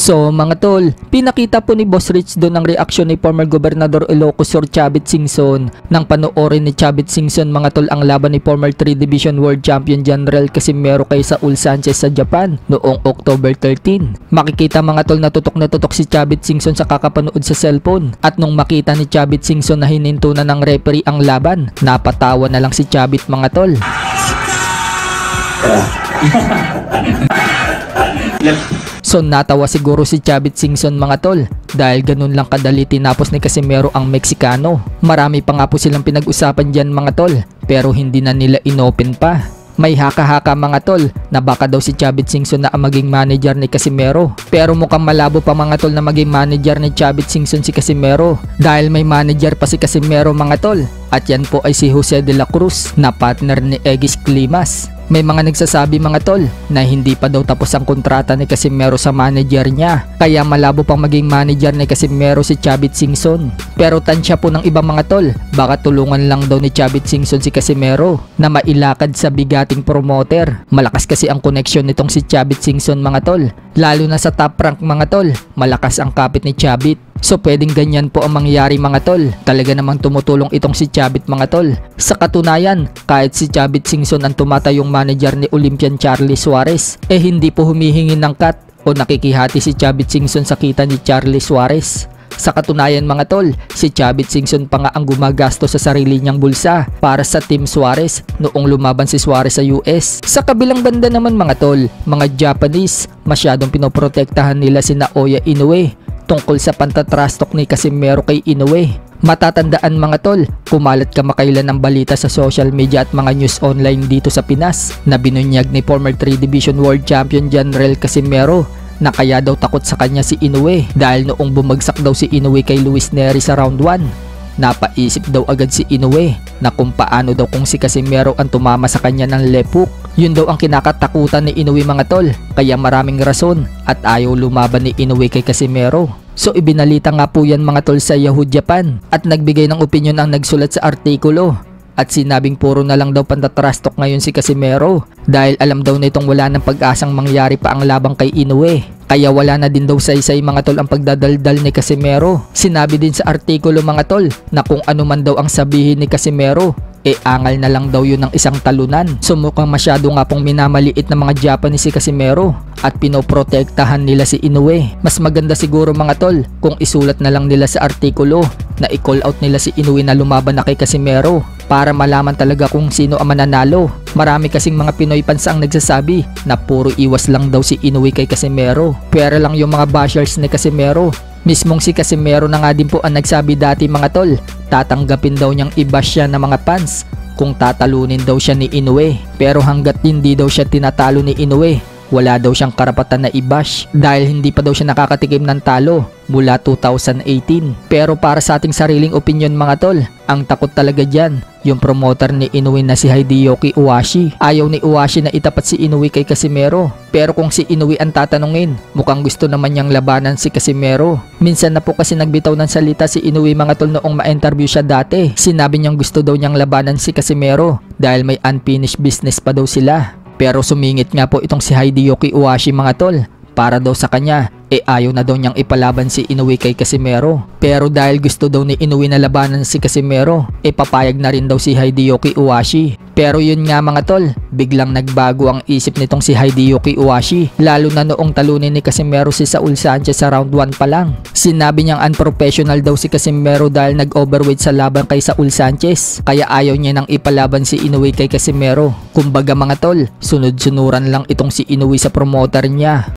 So mga tol, pinakita po ni Boss Rich doon ang reaksyon ni former Gobernador Ilocos Sur Chavit Singson nang panoorin ni Chavit Singson mga tol ang laban ni former 3 Division World Champion General Casimero kay Saul Sanchez sa Japan noong October 13. Makikita mga tol na tutok si Chavit Singson sa kakapanood sa cellphone, at nung makita ni Chavit Singson na hininto na ng referee ang laban, napatawa na lang si Chavit mga tol. So natawa siguro si Chavit Singson mga tol dahil ganun lang kadali tinapos ni Casimero ang Meksikano. Marami pa nga po silang pinag-usapan dyan mga tol, pero hindi na nila inopen pa. May haka-haka mga tol na baka daw si Chavit Singson na ang maging manager ni Casimero, pero mukhang malabo pa mga tol na maging manager ni Chavit Singson si Casimero dahil may manager pa si Casimero mga tol, at yan po ay si Jose de la Cruz na partner ni Egis Climas. May mga nagsasabi mga tol na hindi pa daw tapos ang kontrata ni Casimero sa manager niya, kaya malabo pang maging manager ni Casimero si Chavit Singson. Pero tansya po ng ibang mga tol, baka tulungan lang daw ni Chavit Singson si Casimero na mailakad sa bigating promoter. Malakas kasi ang connection nitong si Chavit Singson mga tol, lalo na sa top rank mga tol, malakas ang kapit ni Chavit. So pwedeng ganyan po ang mangyayari mga tol. Talaga namang tumutulong itong si Chavit mga tol. Sa katunayan, kahit si Chavit Singson ang tumatayong manager ni Olympian Charlie Suarez, hindi po humihingi ng cut o nakikihati si Chavit Singson sa kita ni Charlie Suarez. Sa katunayan mga tol, si Chavit Singson pa nga ang gumagasto sa sarili niyang bulsa para sa Team Suarez noong lumaban si Suarez sa US. Sa kabilang banda naman mga tol, mga Japanese, masyadong pinoprotektahan nila si Naoya Inoue tungkol sa pantatrash talk ni Casimero kay Inoue. Matatandaan mga tol, kumalat kamakailan ang balita sa social media at mga news online dito sa Pinas na binunyag ni former 3 Division World Champion General Casimero na kaya daw takot sa kanya si Inoue dahil noong bumagsak daw si Inoue kay Luis Neri sa round 1, napaisip daw agad si Inoue na kung paano daw kung si Casimero ang tumama sa kanya ng left hook. Yun daw ang kinakatakutan ni Inoue mga tol, kaya maraming rason at ayaw lumaban ni Inoue kay Casimero. So ibinalita nga po yan mga tol sa Yahoo Japan, at nagbigay ng opinion ang nagsulat sa artikulo. At sinabing puro na lang daw pantatrash talk ngayon si Casimero dahil alam daw nitong wala ng pag-asang mangyari pa ang labang kay Inoue. Kaya wala na din daw saysay mga tol ang pagdadaldal ni Casimero. Sinabi din sa artikulo mga tol na kung ano man daw ang sabihin ni Casimero, angal na lang daw yun ng isang talunan. So mukhang masyado nga pong minamaliit ng mga Japanese si Casimero at pinoprotektahan nila si Inoue. Mas maganda siguro mga tol kung isulat na lang nila sa artikulo na i-call out nila si Inoue na lumaban na kay Casimero para malaman talaga kung sino ang mananalo. Marami kasing mga Pinoy fans ang nagsasabi na puro iwas lang daw si Inoue kay Casimero, pero lang yung mga bashers ni Casimero. Mismong si Casimero na nga din po ang nagsabi dati mga tol, tatanggapin daw niyang i-bash siya ng mga fans kung tatalunin daw siya ni Inoue. Pero hanggat hindi daw siya tinatalo ni Inoue, wala daw siyang karapatan na i-bash dahil hindi pa daw siya nakakatikim ng talo mula 2018. Pero para sa ating sariling opinion mga tol, ang takot talaga dyan yung promoter ni Inoue na si Hideyoki Owashi. Ayaw ni Owashi na itapat si Inoue kay Casimero, pero kung si Inoue ang tatanungin, mukhang gusto naman niyang labanan si Casimero. Minsan na po kasi nagbitaw ng salita si Inoue mga tol noong ma-interview siya dati. Sinabi niyang gusto daw niyang labanan si Casimero dahil may unfinished business pa daw sila. Pero sumingit nga po itong si Hideyoki Owashi mga tol, para daw sa kanya ayaw na daw niyang ipalaban si Inoue kay Casimero. Pero dahil gusto daw ni Inoue na labanan si Casimero, papayag na rin daw si Hideyoki Owashi. Pero yun nga mga tol, biglang nagbago ang isip nitong si Hideyoki Owashi, lalo na noong talunin ni Casimero si Saul Sanchez sa round 1 pa lang. Sinabi niyang unprofessional daw si Casimero dahil nag-overweight sa laban kay Saul Sanchez, kaya ayaw niya nang ipalaban si Inoue kay Casimero. Kumbaga mga tol, sunod-sunuran lang itong si Inoue sa promoter niya.